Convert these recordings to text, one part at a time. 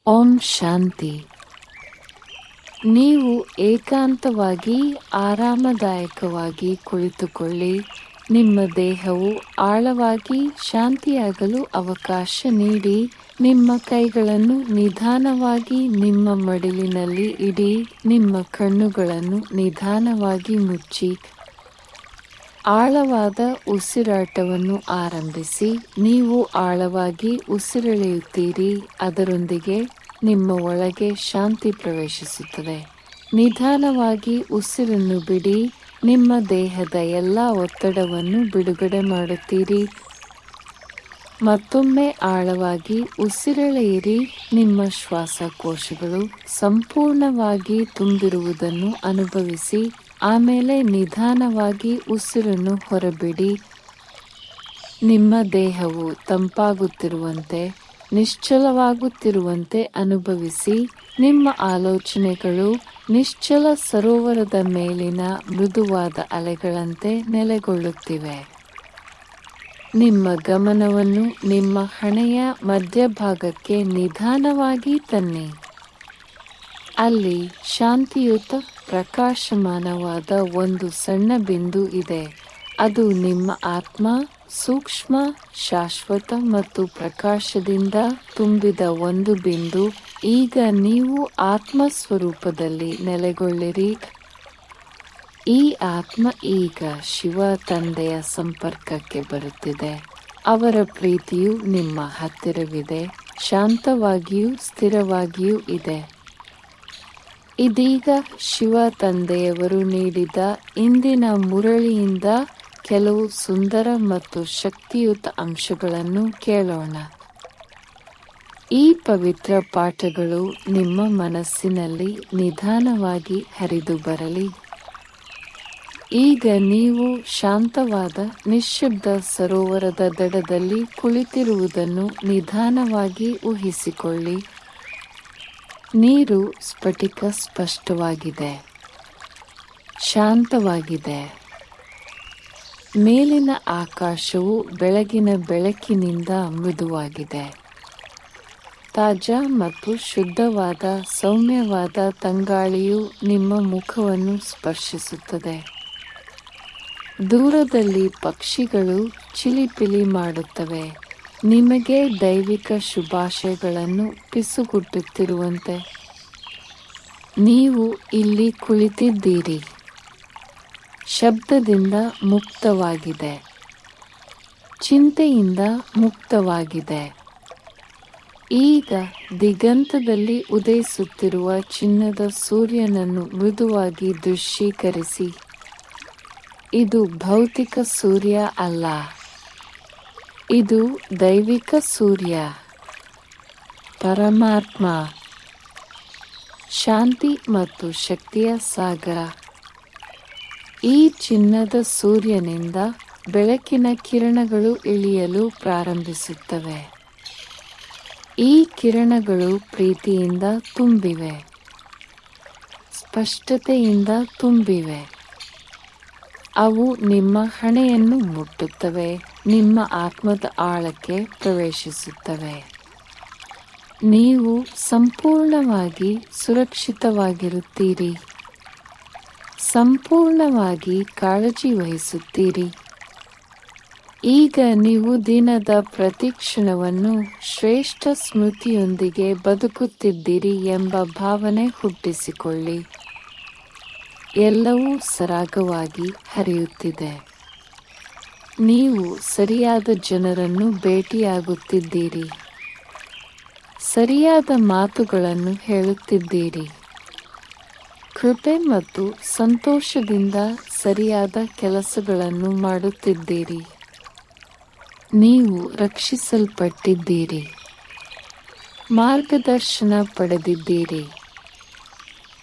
ಓಂ ಶಾಂತಿ. ನೀವು ಏಕಾಂತವಾಗಿ ಆರಾಮದಾಯಕವಾಗಿ ಕುಳಿತುಕೊಳ್ಳಿ. ನಿಮ್ಮ ದೇಹವು ಆಳವಾಗಿ ಶಾಂತಿಯಾಗಲು ಅವಕಾಶ ನೀಡಿ. ನಿಮ್ಮ ಕೈಗಳನ್ನು ನಿಧಾನವಾಗಿ ನಿಮ್ಮ ಮಡಿಲಿನಲ್ಲಿ ಇಡಿ. ನಿಮ್ಮ ಕಣ್ಣುಗಳನ್ನು ನಿಧಾನವಾಗಿ ಮುಚ್ಚಿ ಆಳವಾದ ಉಸಿರಾಟವನ್ನು ಆರಂಭಿಸಿ. ನೀವು ಆಳವಾಗಿ ಉಸಿರೆಳೆಯುತ್ತೀರಿ, ಅದರೊಂದಿಗೆ ನಿಮ್ಮ ಒಳಗೆ ಶಾಂತಿ ಪ್ರವೇಶಿಸುತ್ತದೆ. ನಿಧಾನವಾಗಿ ಉಸಿರನ್ನು ಬಿಡಿ. ನಿಮ್ಮ ದೇಹದ ಎಲ್ಲ ಒತ್ತಡವನ್ನು ಬಿಡುಗಡೆ ಮಾಡುತ್ತೀರಿ. ಮತ್ತೊಮ್ಮೆ ಆಳವಾಗಿ ಉಸಿರೆಳೆಯಿರಿ. ನಿಮ್ಮ ಶ್ವಾಸಕೋಶಗಳು ಸಂಪೂರ್ಣವಾಗಿ ತುಂಬಿರುವುದನ್ನು ಅನುಭವಿಸಿ. ಆಮೇಲೆ ನಿಧಾನವಾಗಿ ಉಸಿರನ್ನು ಹೊರಬಿಡಿ. ನಿಮ್ಮ ದೇಹವು ತಂಪಾಗುತ್ತಿರುವಂತೆ, ನಿಶ್ಚಲವಾಗುತ್ತಿರುವಂತೆ ಅನುಭವಿಸಿ. ನಿಮ್ಮ ಆಲೋಚನೆಗಳು ನಿಶ್ಚಲ ಸರೋವರದ ಮೇಲಿನ ಮೃದುವಾದ ಅಲೆಗಳಂತೆ ನೆಲೆಗೊಳ್ಳುತ್ತಿವೆ. ನಿಮ್ಮ ಗಮನವನ್ನು ನಿಮ್ಮ ಹಣೆಯ ಮಧ್ಯಭಾಗಕ್ಕೆ ನಿಧಾನವಾಗಿ ತನ್ನಿ. ಅಲ್ಲಿ ಶಾಂತಿಯುತ, ಪ್ರಕಾಶಮಾನವಾದ ಒಂದು ಸಣ್ಣ ಬಿಂದು ಇದೆ. ಅದು ನಿಮ್ಮ ಆತ್ಮ, ಸೂಕ್ಷ್ಮ, ಶಾಶ್ವತ ಮತ್ತು ಪ್ರಕಾಶದಿಂದ ತುಂಬಿದ ಒಂದು ಬಿಂದು. ಈಗ ನೀವು ಆತ್ಮ ಸ್ವರೂಪದಲ್ಲಿ ನೆಲೆಗೊಳ್ಳಿರಿ. ಈ ಆತ್ಮ ಈಗ ಶಿವ ತಂದೆಯ ಸಂಪರ್ಕಕ್ಕೆ ಬರುತ್ತಿದೆ. ಅವರ ಪ್ರೀತಿಯು ನಿಮ್ಮ ಹತ್ತಿರವಿದೆ, ಶಾಂತವಾಗಿಯೂ ಸ್ಥಿರವಾಗಿಯೂ ಇದೆ. ಇದೀಗ ಶಿವ ತಂದೆಯವರು ನೀಡಿದ ಇಂದಿನ ಮುರಳಿಯಿಂದ ಕೆಲವು ಸುಂದರ ಮತ್ತು ಶಕ್ತಿಯುತ ಅಂಶಗಳನ್ನು ಕೇಳೋಣ. ಈ ಪವಿತ್ರ ಪಾಠಗಳು ನಿಮ್ಮ ಮನಸ್ಸಿನಲ್ಲಿ ನಿಧಾನವಾಗಿ ಹರಿದು ಬರಲಿ. ಈಗ ನೀವು ಶಾಂತವಾದ, ನಿಶ್ಶಬ್ದ ಸರೋವರದ ದಡದಲ್ಲಿ ಕುಳಿತಿರುವುದನ್ನು ನಿಧಾನವಾಗಿ ಊಹಿಸಿಕೊಳ್ಳಿ. ನೀರು ಸ್ಫಟಿಕ ಸ್ಪಷ್ಟವಾಗಿದೆ, ಶಾಂತವಾಗಿದೆ. ಮೇಲಿನ ಆಕಾಶವು ಬೆಳಗಿನ ಬೆಳಕಿನಿಂದ ಮೃದುವಾಗಿದೆ. ತಾಜಾ ಮತ್ತು ಶುದ್ಧವಾದ, ಸೌಮ್ಯವಾದ ತಂಗಾಳಿಯು ನಿಮ್ಮ ಮುಖವನ್ನು ಸ್ಪರ್ಶಿಸುತ್ತದೆ. ದೂರದಲ್ಲಿ ಪಕ್ಷಿಗಳು ಚಿಲಿಪಿಲಿ ಮಾಡುತ್ತವೆ, ನಿಮಗೆ ದೈವಿಕ ಶುಭಾಶಯಗಳನ್ನು ಪಿಸುಗುಟ್ಟುತ್ತಿರುವಂತೆ. ನೀವು ಇಲ್ಲಿ ಕುಳಿತಿದ್ದೀರಿ, ಶಬ್ದದಿಂದ ಮುಕ್ತವಾಗಿದೆ, ಚಿಂತೆಯಿಂದ ಮುಕ್ತವಾಗಿದೆ. ಈಗ ದಿಗಂತದಲ್ಲಿ ಉದಯಿಸುತ್ತಿರುವ ಚಿನ್ನದ ಸೂರ್ಯನನ್ನು ಮೃದುವಾಗಿ ದೃಶ್ಯೀಕರಿಸಿ. ಇದು ಭೌತಿಕ ಸೂರ್ಯ ಅಲ್ಲ, ಇದು ದೈವಿಕ ಸೂರ್ಯ, ಪರಮಾತ್ಮ, ಶಾಂತಿ ಮತ್ತು ಶಕ್ತಿಯ ಸಾಗರ. ಈ ಚಿನ್ನದ ಸೂರ್ಯನಿಂದ ಬೆಳಕಿನ ಕಿರಣಗಳು ಇಳಿಯಲು ಪ್ರಾರಂಭಿಸುತ್ತವೆ. ಈ ಕಿರಣಗಳು ಪ್ರೀತಿಯಿಂದ ತುಂಬಿವೆ, ಸ್ಪಷ್ಟತೆಯಿಂದ ತುಂಬಿವೆ. ಅವು ನಿಮ್ಮ ಹಣೆಯನ್ನು ಮುಟ್ಟುತ್ತವೆ, ನಿಮ್ಮ ಆತ್ಮದ ಆಳಕ್ಕೆ ಪ್ರವೇಶಿಸುತ್ತವೆ. ನೀವು ಸಂಪೂರ್ಣವಾಗಿ ಸುರಕ್ಷಿತವಾಗಿರುತ್ತೀರಿ, ಸಂಪೂರ್ಣವಾಗಿ ಕಾಳಜಿ ವಹಿಸುತ್ತೀರಿ. ಈಗ ನೀವು ದಿನದ ಪ್ರತಿ ಕ್ಷಣವನ್ನು ಶ್ರೇಷ್ಠ ಸ್ಮೃತಿಯೊಂದಿಗೆ ಬದುಕುತ್ತಿದ್ದೀರಿ ಎಂಬ ಭಾವನೆ ಹುಟ್ಟಿಸಿಕೊಳ್ಳಿ. ಎಲ್ಲವೂ ಸರಾಗವಾಗಿ ಹರಿಯುತ್ತಿದೆ. ನೀವು ಸರಿಯಾದ ಜನರನ್ನು ಭೇಟಿಯಾಗುತ್ತಿದ್ದೀರಿ, ಸರಿಯಾದ ಮಾತುಗಳನ್ನು ಹೇಳುತ್ತಿದ್ದೀರಿ. ಕೃಪೆ ಮತ್ತು ಸಂತೋಷದಿಂದ ಸರಿಯಾದ ಕೆಲಸಗಳನ್ನು ಮಾಡುತ್ತಿದ್ದೀರಿ. ನೀವು ರಕ್ಷಿಸಲ್ಪಟ್ಟಿದ್ದೀರಿ, ಮಾರ್ಗದರ್ಶನ ಪಡೆದಿದ್ದೀರಿ,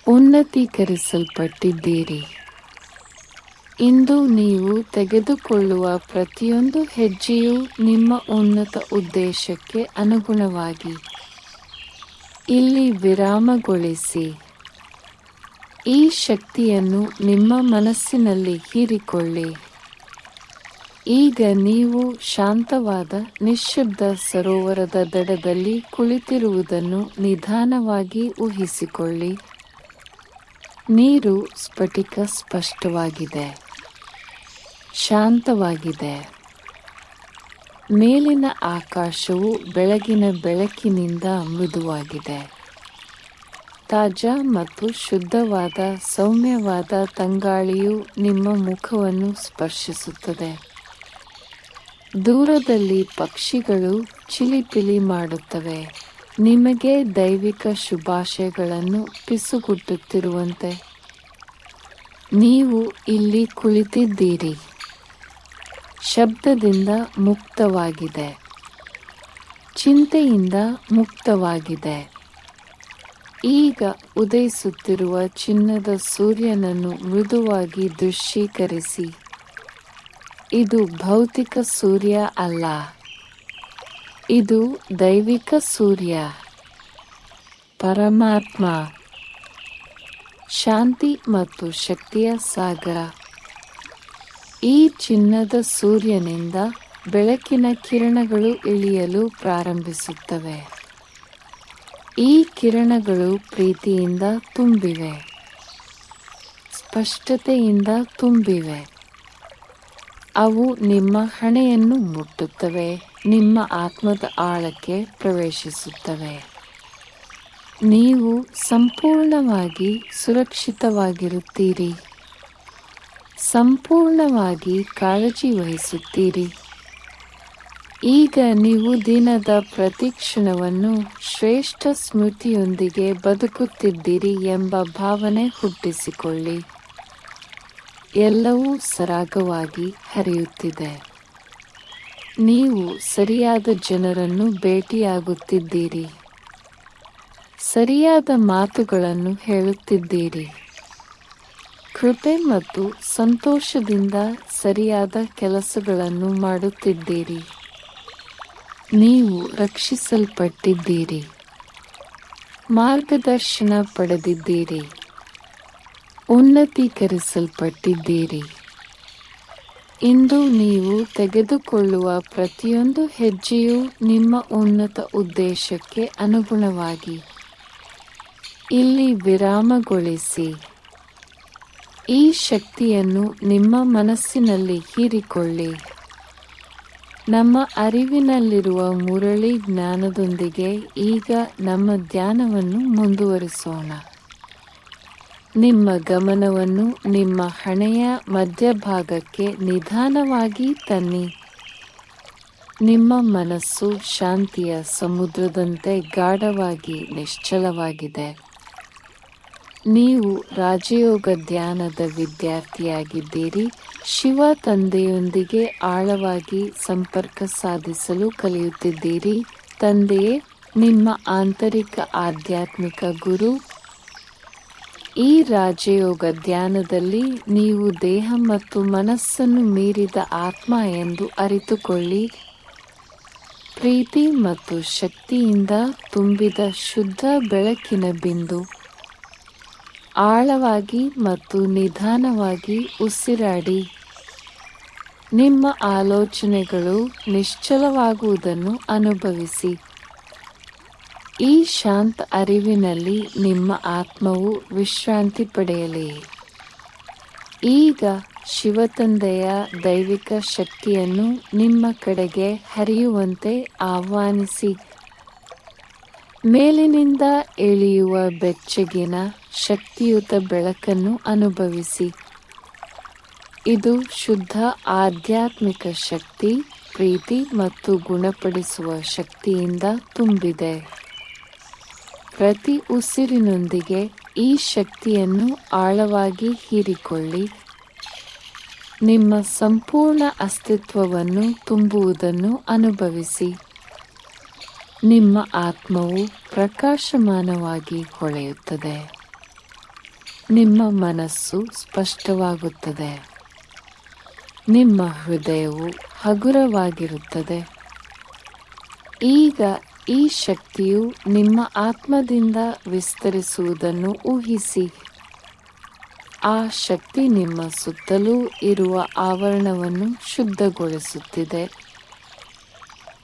ಉನ್ನತೀಕರಿಸಲ್ಪಟ್ಟಿದ್ದೀರಿ. ಇಂದು ನೀವು ತೆಗೆದುಕೊಳ್ಳುವ ಪ್ರತಿಯೊಂದು ಹೆಜ್ಜೆಯೂ ನಿಮ್ಮ ಉನ್ನತ ಉದ್ದೇಶಕ್ಕೆ ಅನುಗುಣವಾಗಿ. ಇಲ್ಲಿ ವಿರಾಮಗೊಳಿಸಿ. ಈ ಶಕ್ತಿಯನ್ನು ನಿಮ್ಮ ಮನಸ್ಸಿನಲ್ಲಿ ಹೀರಿಕೊಳ್ಳಿ. ಈಗ ನೀವು ಶಾಂತವಾದ ನಿಶ್ಶಬ್ದ ಸರೋವರದ ದಡದಲ್ಲಿ ಕುಳಿತಿರುವುದನ್ನು ನಿಧಾನವಾಗಿ ಊಹಿಸಿಕೊಳ್ಳಿ. ನೀರು ಸ್ಫಟಿಕ ಸ್ಪಷ್ಟವಾಗಿದೆ, ಶಾಂತವಾಗಿದೆ. ಮೇಲಿನ ಆಕಾಶವು ಬೆಳಗಿನ ಬೆಳಕಿನಿಂದ ಮೃದುವಾಗಿದೆ. ತಾಜಾ ಮತ್ತು ಶುದ್ಧವಾದ ಸೌಮ್ಯವಾದ ತಂಗಾಳಿಯು ನಿಮ್ಮ ಮುಖವನ್ನು ಸ್ಪರ್ಶಿಸುತ್ತದೆ. ದೂರದಲ್ಲಿ ಪಕ್ಷಿಗಳು ಚಿಲಿಪಿಲಿ ಮಾಡುತ್ತವೆ, ನಿಮಗೆ ದೈವಿಕ ಶುಭಾಶಯಗಳನ್ನು ಪಿಸುಗುಟ್ಟುತ್ತಿರುವಂತೆ. ನೀವು ಇಲ್ಲಿ ಕುಳಿತಿದ್ದೀರಿ, ಶಬ್ದದಿಂದ ಮುಕ್ತವಾಗಿದೆ, ಚಿಂತೆಯಿಂದ ಮುಕ್ತವಾಗಿದೆ. ಈಗ ಉದಯಿಸುತ್ತಿರುವ ಚಿನ್ನದ ಸೂರ್ಯನನ್ನು ಮೃದುವಾಗಿ ದೃಶ್ಯೀಕರಿಸಿ. ಇದು ಭೌತಿಕ ಸೂರ್ಯ ಅಲ್ಲ, ಇದು ದೈವಿಕ ಸೂರ್ಯ, ಪರಮಾತ್ಮ, ಶಾಂತಿ ಮತ್ತು ಶಕ್ತಿಯ ಸಾಗರ. ಈ ಚಿನ್ನದ ಸೂರ್ಯನಿಂದ ಬೆಳಕಿನ ಕಿರಣಗಳು ಇಳಿಯಲು ಪ್ರಾರಂಭಿಸುತ್ತವೆ. ಈ ಕಿರಣಗಳು ಪ್ರೀತಿಯಿಂದ ತುಂಬಿವೆ, ಸ್ಪಷ್ಟತೆಯಿಂದ ತುಂಬಿವೆ. ಅವು ನಿಮ್ಮ ಹಣೆಯನ್ನು ಮುಟ್ಟುತ್ತವೆ, ನಿಮ್ಮ ಆತ್ಮದ ಆಳಕ್ಕೆ ಪ್ರವೇಶಿಸುತ್ತವೆ. ನೀವು ಸಂಪೂರ್ಣವಾಗಿ ಸುರಕ್ಷಿತವಾಗಿರುತ್ತೀರಿ, ಸಂಪೂರ್ಣವಾಗಿ ಕಾಳಜಿ ವಹಿಸುತ್ತೀರಿ. ಈಗ ನೀವು ದಿನದ ಪ್ರತಿ ಕ್ಷಣವನ್ನು ಶ್ರೇಷ್ಠ ಸ್ಮೃತಿಯೊಂದಿಗೆ ಬದುಕುತ್ತಿದ್ದೀರಿ ಎಂಬ ಭಾವನೆ ಹುಟ್ಟಿಸಿಕೊಳ್ಳಿ. ಎಲ್ಲವೂ ಸರಾಗವಾಗಿ ಹರಿಯುತ್ತಿದೆ. ನೀವು ಸರಿಯಾದ ಜನರನ್ನು ಭೇಟಿಯಾಗುತ್ತಿದ್ದೀರಿ, ಸರಿಯಾದ ಮಾತುಗಳನ್ನು ಹೇಳುತ್ತಿದ್ದೀರಿ. ಕೃಪೆ ಮತ್ತು ಸಂತೋಷದಿಂದ ಸರಿಯಾದ ಕೆಲಸಗಳನ್ನು ಮಾಡುತ್ತಿದ್ದೀರಿ. ನೀವು ರಕ್ಷಿಸಲ್ಪಟ್ಟಿದ್ದೀರಿ, ಮಾರ್ಗದರ್ಶನ ಪಡೆದಿದ್ದೀರಿ, ಉನ್ನತೀಕರಿಸಲ್ಪಟ್ಟಿದ್ದೀರಿ. ಇಂದು ನೀವು ತೆಗೆದುಕೊಳ್ಳುವ ಪ್ರತಿಯೊಂದು ಹೆಜ್ಜೆಯೂ ನಿಮ್ಮ ಉನ್ನತ ಉದ್ದೇಶಕ್ಕೆ ಅನುಗುಣವಾಗಿ. ಇಲ್ಲಿ ವಿರಾಮಗೊಳಿಸಿ. ಈ ಶಕ್ತಿಯನ್ನು ನಿಮ್ಮ ಮನಸ್ಸಿನಲ್ಲಿ ಹೀರಿಕೊಳ್ಳಿ. ನಮ್ಮ ಅರಿವಿನಲ್ಲಿರುವ ಮುರಳಿ ಜ್ಞಾನದೊಂದಿಗೆ ಈಗ ನಮ್ಮ ಧ್ಯಾನವನ್ನು ಮುಂದುವರಿಸೋಣ. ನಿಮ್ಮ ಗಮನವನ್ನು ನಿಮ್ಮ ಹಣೆಯ ಮಧ್ಯಭಾಗಕ್ಕೆ ನಿಧಾನವಾಗಿ ತನ್ನಿ. ನಿಮ್ಮ ಮನಸ್ಸು ಶಾಂತಿಯ ಸಮುದ್ರದಂತೆ ಗಾಢವಾಗಿ ನಿಶ್ಚಲವಾಗಿದೆ. ನೀವು ರಾಜಯೋಗ ಧ್ಯಾನದ ವಿದ್ಯಾರ್ಥಿಯಾಗಿದ್ದೀರಿ. ಶಿವ ತಂದೆಯೊಂದಿಗೆ ಆಳವಾಗಿ ಸಂಪರ್ಕ ಸಾಧಿಸಲು ಕಲಿಯುತ್ತಿದ್ದೀರಿ. ತಂದೆಯೇ ನಿಮ್ಮ ಆಂತರಿಕ ಆಧ್ಯಾತ್ಮಿಕ ಗುರು. ಈ ರಾಜಯೋಗ ಧ್ಯಾನದಲ್ಲಿ ನೀವು ದೇಹ ಮತ್ತು ಮನಸ್ಸನ್ನು ಮೀರಿದ ಆತ್ಮ ಎಂದು ಅರಿತುಕೊಳ್ಳಿ. ಪ್ರೀತಿ ಮತ್ತು ಶಕ್ತಿಯಿಂದ ತುಂಬಿದ ಶುದ್ಧ ಬೆಳಕಿನ ಬಿಂದು. ಆಳವಾಗಿ ಮತ್ತು ನಿಧಾನವಾಗಿ ಉಸಿರಾಡಿ. ನಿಮ್ಮ ಆಲೋಚನೆಗಳು ನಿಶ್ಚಲವಾಗುವುದನ್ನು ಅನುಭವಿಸಿ. ಈ ಶಾಂತ ಅರಿವಿನಲ್ಲಿ ನಿಮ್ಮ ಆತ್ಮವು ವಿಶ್ರಾಂತಿ ಪಡೆಯಲಿ. ಈಗ ಶಿವತಂದೆಯ ದೈವಿಕ ಶಕ್ತಿಯನ್ನು ನಿಮ್ಮ ಕಡೆಗೆ ಹರಿಯುವಂತೆ ಆಹ್ವಾನಿಸಿ. ಮೇಲಿನಿಂದ ಇಳಿಯುವ ಬೆಚ್ಚಗಿನ ಶಕ್ತಿಯುತ ಬೆಳಕನ್ನು ಅನುಭವಿಸಿ. ಇದು ಶುದ್ಧ ಆಧ್ಯಾತ್ಮಿಕ ಶಕ್ತಿ, ಪ್ರೀತಿ ಮತ್ತು ಗುಣಪಡಿಸುವ ಶಕ್ತಿಯಿಂದ ತುಂಬಿದೆ. ಪ್ರತಿ ಉಸಿರಿನೊಂದಿಗೆ ಈ ಶಕ್ತಿಯನ್ನು ಆಳವಾಗಿ ಹೀರಿಕೊಳ್ಳಿ. ನಿಮ್ಮ ಸಂಪೂರ್ಣ ಅಸ್ತಿತ್ವವನ್ನು ತುಂಬುವುದನ್ನು ಅನುಭವಿಸಿ. ನಿಮ್ಮ ಆತ್ಮವು ಪ್ರಕಾಶಮಾನವಾಗಿ ಹೊಳೆಯುತ್ತದೆ. ನಿಮ್ಮ ಮನಸ್ಸು ಸ್ಪಷ್ಟವಾಗುತ್ತದೆ. ನಿಮ್ಮ ಹೃದಯವು ಹಗುರವಾಗಿರುತ್ತದೆ. ಈಗ ಈ ಶಕ್ತಿಯು ನಿಮ್ಮ ಆತ್ಮದಿಂದ ವಿಸ್ತರಿಸುವುದನ್ನು ಊಹಿಸಿ. ಆ ಶಕ್ತಿ ನಿಮ್ಮ ಸುತ್ತಲೂ ಇರುವ ಆವರಣವನ್ನು ಶುದ್ಧಗೊಳಿಸುತ್ತಿದೆ.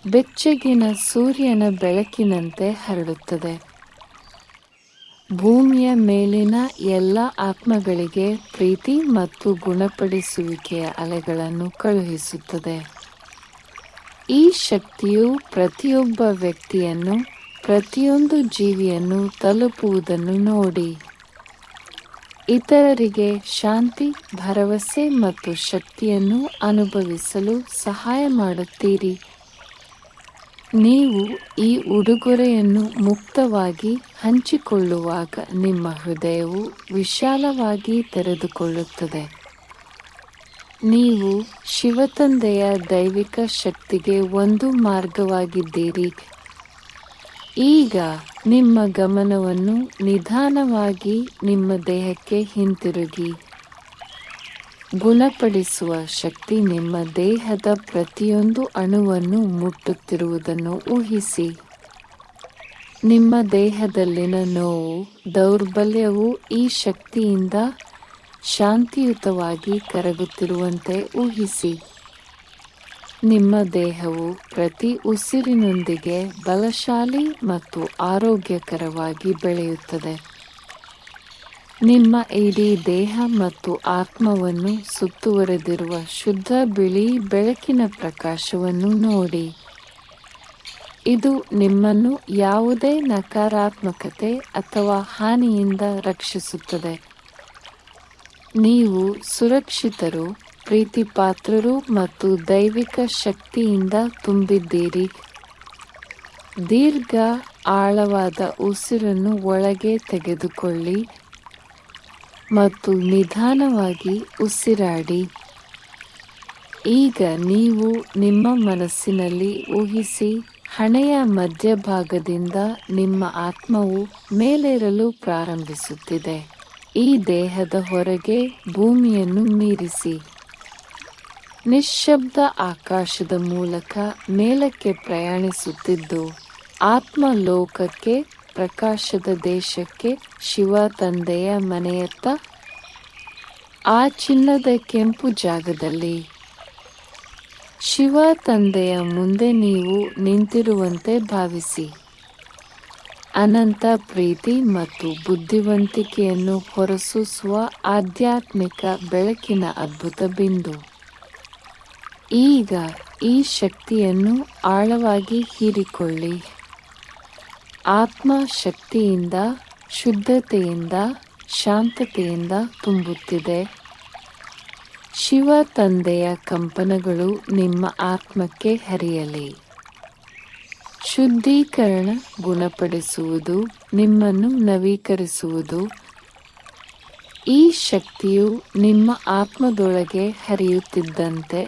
ಬೆಚ್ಚಗಿನ ಸೂರ್ಯನ ಬೆಳಕಿನಂತೆ ಹರಡುತ್ತದೆ. ಭೂಮಿಯ ಮೇಲಿನ ಎಲ್ಲ ಆತ್ಮಗಳಿಗೆ ಪ್ರೀತಿ ಮತ್ತು ಗುಣಪಡಿಸುವಿಕೆಯ ಅಲೆಗಳನ್ನು ಕಳುಹಿಸುತ್ತದೆ. ಈ ಶಕ್ತಿಯು ಪ್ರತಿಯೊಬ್ಬ ವ್ಯಕ್ತಿಯನ್ನು, ಪ್ರತಿಯೊಂದು ಜೀವಿಯನ್ನು ತಲುಪುವುದನ್ನು ನೋಡಿ. ಇತರರಿಗೆ ಶಾಂತಿ, ಭರವಸೆ ಮತ್ತು ಶಕ್ತಿಯನ್ನು ಅನುಭವಿಸಲು ಸಹಾಯ ಮಾಡುತ್ತೀರಿ. ನೀವು ಈ ಉಡುಗೊರೆಯನ್ನು ಮುಕ್ತವಾಗಿ ಹಂಚಿಕೊಳ್ಳುವಾಗ ನಿಮ್ಮ ಹೃದಯವು ವಿಶಾಲವಾಗಿ ತೆರೆದುಕೊಳ್ಳುತ್ತದೆ. ನೀವು ಶಿವತಂದೆಯ ದೈವಿಕ ಶಕ್ತಿಗೆ ಒಂದು ಮಾರ್ಗವಾಗಿದ್ದೀರಿ. ಈಗ ನಿಮ್ಮ ಗಮನವನ್ನು ನಿಧಾನವಾಗಿ ನಿಮ್ಮ ದೇಹಕ್ಕೆ ಹಿಂತಿರುಗಿ. ಗುಣಪಡಿಸುವ ಶಕ್ತಿ ನಿಮ್ಮ ದೇಹದ ಪ್ರತಿಯೊಂದು ಅಣುವನ್ನು ಮುಟ್ಟುತ್ತಿರುವುದನ್ನು ಊಹಿಸಿ. ನಿಮ್ಮ ದೇಹದಲ್ಲಿನ ನೋವು, ದೌರ್ಬಲ್ಯವು ಈ ಶಕ್ತಿಯಿಂದ ಶಾಂತಿಯುತವಾಗಿ ಕರಗುತ್ತಿರುವಂತೆ ಊಹಿಸಿ. ನಿಮ್ಮ ದೇಹವು ಪ್ರತಿ ಉಸಿರಿನೊಂದಿಗೆ ಬಲಶಾಲಿ ಮತ್ತು ಆರೋಗ್ಯಕರವಾಗಿ ಬೆಳೆಯುತ್ತದೆ. ನಿಮ್ಮ ಇಡೀ ದೇಹ ಮತ್ತು ಆತ್ಮವನ್ನು ಸುತ್ತುವರೆದಿರುವ ಶುದ್ಧ ಬಿಳಿ ಬೆಳಕಿನ ಪ್ರಕಾಶವನ್ನು ನೋಡಿ. ಇದು ನಿಮ್ಮನ್ನು ಯಾವುದೇ ನಕಾರಾತ್ಮಕತೆ ಅಥವಾ ಹಾನಿಯಿಂದ ರಕ್ಷಿಸುತ್ತದೆ. ನೀವು ಸುರಕ್ಷಿತರು, ಪ್ರೀತಿಪಾತ್ರರು ಮತ್ತು ದೈವಿಕ ಶಕ್ತಿಯಿಂದ ತುಂಬಿದ್ದೀರಿ. ದೀರ್ಘ, ಆಳವಾದ ಉಸಿರನ್ನು ಒಳಗೆ ತೆಗೆದುಕೊಳ್ಳಿ ಮತ್ತು ನಿಧಾನವಾಗಿ ಉಸಿರಾಡಿ. ಈಗ ನೀವು ನಿಮ್ಮ ಮನಸ್ಸಿನಲ್ಲಿ ಊಹಿಸಿ, ಹಣೆಯ ಮಧ್ಯಭಾಗದಿಂದ ನಿಮ್ಮ ಆತ್ಮವು ಮೇಲೇರಲು ಪ್ರಾರಂಭಿಸುತ್ತಿದೆ. ಈ ದೇಹದ ಹೊರಗೆ ಭೂಮಿಯನ್ನು ಮೀರಿಸಿ. ನಿಶ್ಶಬ್ದ ಆಕಾಶದ ಮೂಲಕ ಮೇಲಕ್ಕೆ ಪ್ರಯಾಣಿಸುತ್ತಿದ್ದು, ಆತ್ಮಲೋಕಕ್ಕೆ, ಪ್ರಕಾಶದ ದೇಶಕ್ಕೆ, ಶಿವ ತಂದೆಯ ಮನೆಯತ್ತ. ಆ ಚಿನ್ನದ ಕೆಂಪು ಜಾಗದಲ್ಲಿ ಶಿವ ತಂದೆಯ ಮುಂದೆ ನೀವು ನಿಂತಿರುವಂತೆ ಭಾವಿಸಿ. ಅನಂತ ಪ್ರೀತಿ ಮತ್ತು ಬುದ್ಧಿವಂತಿಕೆಯನ್ನು ಹೊರಸೂಸುವ ಆಧ್ಯಾತ್ಮಿಕ ಬೆಳಕಿನ ಅದ್ಭುತ ಬಿಂದು. ಈಗ ಈ ಶಕ್ತಿಯನ್ನು ಆಳವಾಗಿ ಹೀರಿಕೊಳ್ಳಿ. ಆತ್ಮ ಶಕ್ತಿಯಿಂದ, ಶುದ್ಧತೆಯಿಂದ, ಶಾಂತತೆಯಿಂದ ತುಂಬುತ್ತಿದೆ. ಶಿವ ತಂದೆಯ ಕಂಪನಗಳು ನಿಮ್ಮ ಆತ್ಮಕ್ಕೆ ಹರಿಯಲಿ. ಶುದ್ಧೀಕರಣ, ಗುಣಪಡಿಸುವುದು, ನಿಮ್ಮನ್ನು ನವೀಕರಿಸುವುದು. ಈ ಶಕ್ತಿಯು ನಿಮ್ಮ ಆತ್ಮದೊಳಗೆ ಹರಿಯುತ್ತಿದ್ದಂತೆ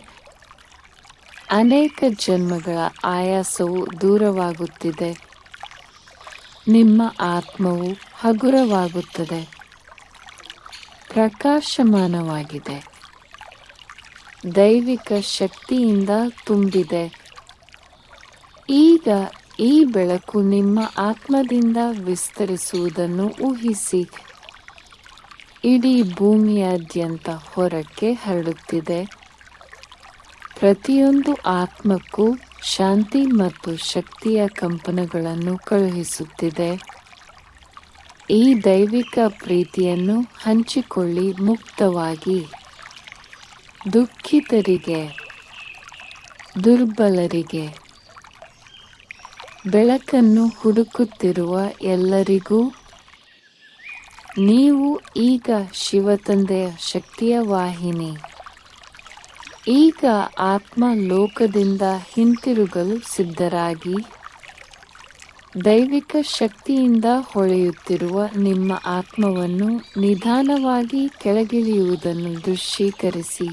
ಅನೇಕ ಜನ್ಮಗಳ ಆಯಾಸವು ದೂರವಾಗುತ್ತಿದೆ. ನಿಮ್ಮ ಆತ್ಮವು ಹಗುರವಾಗುತ್ತದೆ, ಪ್ರಕಾಶಮಾನವಾಗಿದೆ, ದೈವಿಕ ಶಕ್ತಿಯಿಂದ ತುಂಬಿದೆ. ಈಗ ಈ ಬೆಳಕು ನಿಮ್ಮ ಆತ್ಮದಿಂದ ವಿಸ್ತರಿಸುವುದನ್ನು ಊಹಿಸಿ. ಇಡೀ ಭೂಮಿಯಾದ್ಯಂತ ಹೊರಕ್ಕೆ ಹರಡುತ್ತಿದೆ. ಪ್ರತಿಯೊಂದು ಆತ್ಮಕ್ಕೂ ಶಾಂತಿ ಮತ್ತು ಶಕ್ತಿಯ ಕಂಪನಗಳನ್ನು ಕಳುಹಿಸುತ್ತಿದೆ. ಈ ದೈವಿಕ ಪ್ರೀತಿಯನ್ನು ಹಂಚಿಕೊಳ್ಳಿ ಮುಕ್ತವಾಗಿ. ದುಃಖಿತರಿಗೆ, ದುರ್ಬಲರಿಗೆ, ಬೆಳಕನ್ನು ಹುಡುಕುತ್ತಿರುವ ಎಲ್ಲರಿಗೂ. ನೀವು ಈಗ ಶಿವತಂದೆಯ ಶಕ್ತಿಯ ವಾಹಿನಿ. ಈಗ ಆತ್ಮ ಲೋಕದಿಂದ ಹಿಂತಿರುಗಲು ಸಿದ್ಧರಾಗಿ. ದೈವಿಕ ಶಕ್ತಿಯಿಂದ ಹೊಳೆಯುತ್ತಿರುವ ನಿಮ್ಮ ಆತ್ಮವನ್ನು ನಿಧಾನವಾಗಿ ಕೆಳಗಿಳಿಯುವುದನ್ನು ದೃಶ್ಯೀಕರಿಸಿ.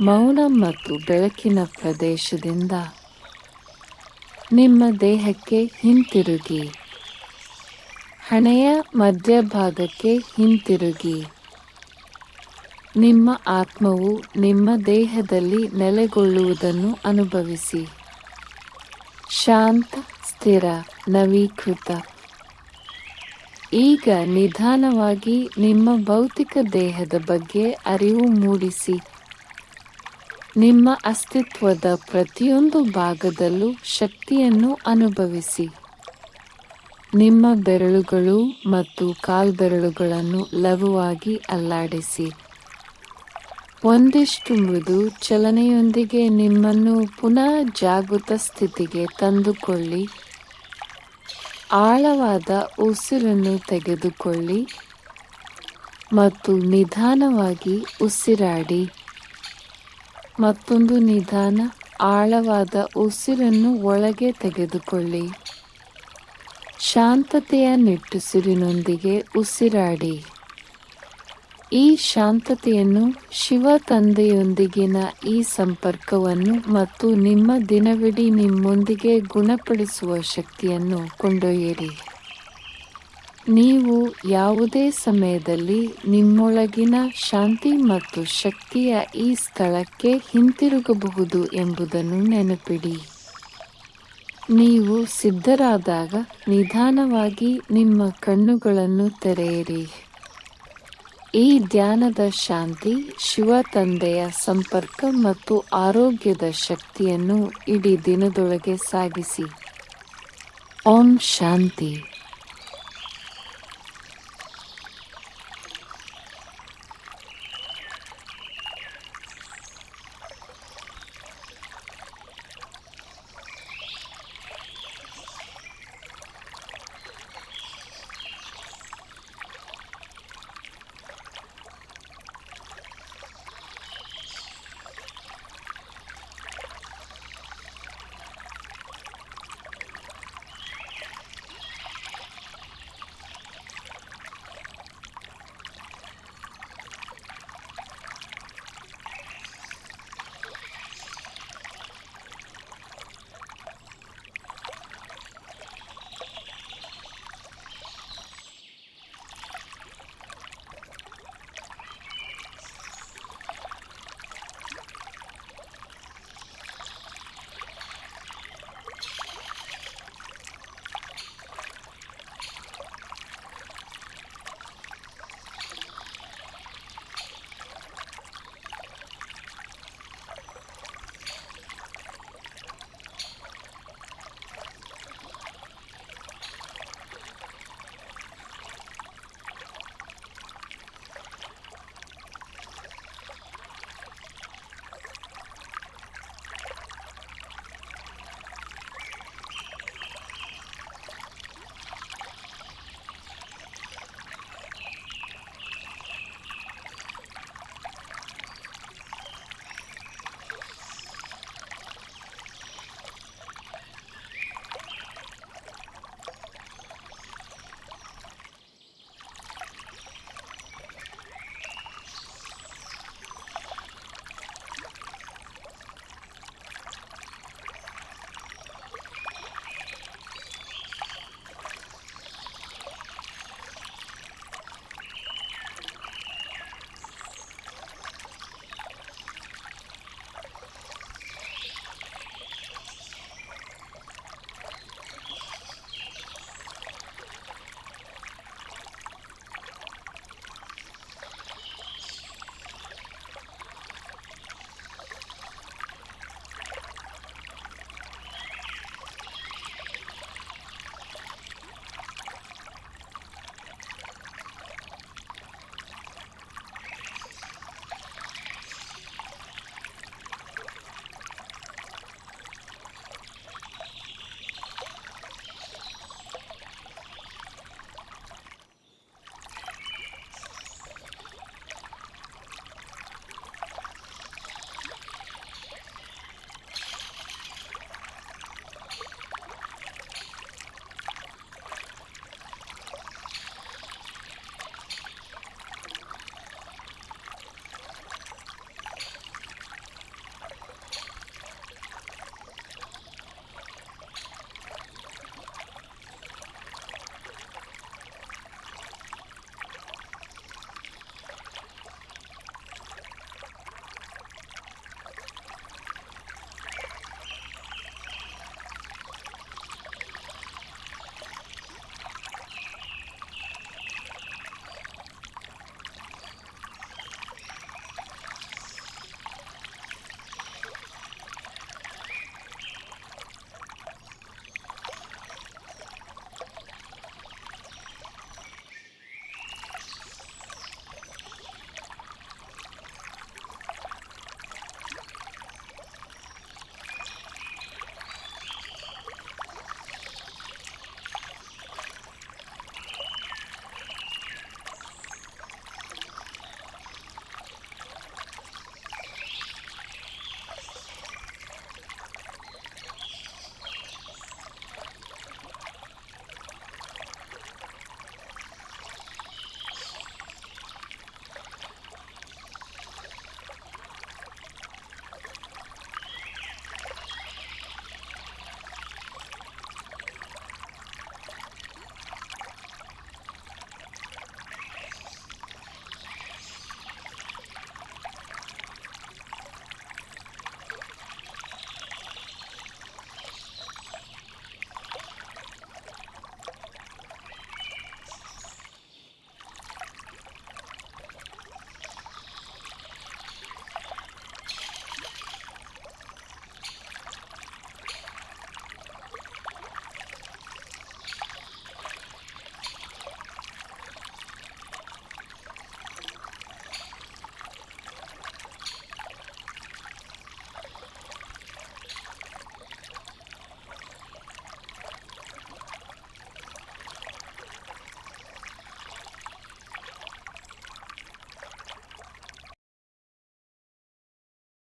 ಮೌನ ಮತ್ತು ಬೆಳಕಿನ ಪ್ರದೇಶದಿಂದ ನಿಮ್ಮ ದೇಹಕ್ಕೆ ಹಿಂತಿರುಗಿ. ಹಣೆಯ ಮಧ್ಯಭಾಗಕ್ಕೆ ಹಿಂತಿರುಗಿ. ನಿಮ್ಮ ಆತ್ಮವು ನಿಮ್ಮ ದೇಹದಲ್ಲಿ ನೆಲೆಗೊಳ್ಳುವುದನ್ನು ಅನುಭವಿಸಿ. ಶಾಂತ, ಸ್ಥಿರ, ನವೀಕೃತ. ಈಗ ನಿಧಾನವಾಗಿ ನಿಮ್ಮ ಭೌತಿಕ ದೇಹದ ಬಗ್ಗೆ ಅರಿವು ಮೂಡಿಸಿ. ನಿಮ್ಮ ಅಸ್ತಿತ್ವದ ಪ್ರತಿಯೊಂದು ಭಾಗದಲ್ಲೂ ಶಕ್ತಿಯನ್ನು ಅನುಭವಿಸಿ. ನಿಮ್ಮ ಬೆರಳುಗಳು ಮತ್ತು ಕಾಲ್ಬೆರಳುಗಳನ್ನು ಲಘುವಾಗಿ ಅಲ್ಲಾಡಿಸಿ. ಒಂದಿಷ್ಟು ಮೃದು ಚಲನೆಯೊಂದಿಗೆ ನಿಮ್ಮನ್ನು ಪುನಃ ಜಾಗೃತ ಸ್ಥಿತಿಗೆ ತಂದುಕೊಳ್ಳಿ. ಆಳವಾದ ಉಸಿರನ್ನು ತೆಗೆದುಕೊಳ್ಳಿ ಮತ್ತು ನಿಧಾನವಾಗಿ ಉಸಿರಾಡಿ. ಮತ್ತೊಂದು ನಿಧಾನ ಆಳವಾದ ಉಸಿರನ್ನು ಒಳಗೆ ತೆಗೆದುಕೊಳ್ಳಿ. ಶಾಂತತೆಯ ನಿಟ್ಟುಸಿರಿನೊಂದಿಗೆ ಉಸಿರಾಡಿ. ಈ ಶಾಂತತೆಯನ್ನು ಶಿವ ತಂದೆಯೊಂದಿಗಿನ ಈ ಸಂಪರ್ಕವನ್ನು ಮತ್ತು ನಿಮ್ಮ ದಿನವಿಡೀ ನಿಮ್ಮೊಂದಿಗೆ ಗುಣಪಡಿಸುವ ಶಕ್ತಿಯನ್ನು ಕೊಂಡೊಯ್ಯಿರಿ. ನೀವು ಯಾವುದೇ ಸಮಯದಲ್ಲಿ ನಿಮ್ಮೊಳಗಿನ ಶಾಂತಿ ಮತ್ತು ಶಕ್ತಿಯ ಈ ಸ್ಥಳಕ್ಕೆ ಹಿಂತಿರುಗಬಹುದು ಎಂಬುದನ್ನು ನೆನಪಿಡಿ. ನೀವು ಸಿದ್ಧರಾದಾಗ ನಿಧಾನವಾಗಿ ನಿಮ್ಮ ಕಣ್ಣುಗಳನ್ನು ತೆರೆಯಿರಿ. ಈ ಧ್ಯಾನದ ಶಾಂತಿ, ಶಿವ ತಂದೆಯ ಸಂಪರ್ಕ ಮತ್ತು ಆರೋಗ್ಯದ ಶಕ್ತಿಯನ್ನು ಇಡೀ ದಿನದೊಳಗೆ ಸಾಗಿಸಿ. ಓಂ ಶಾಂತಿ.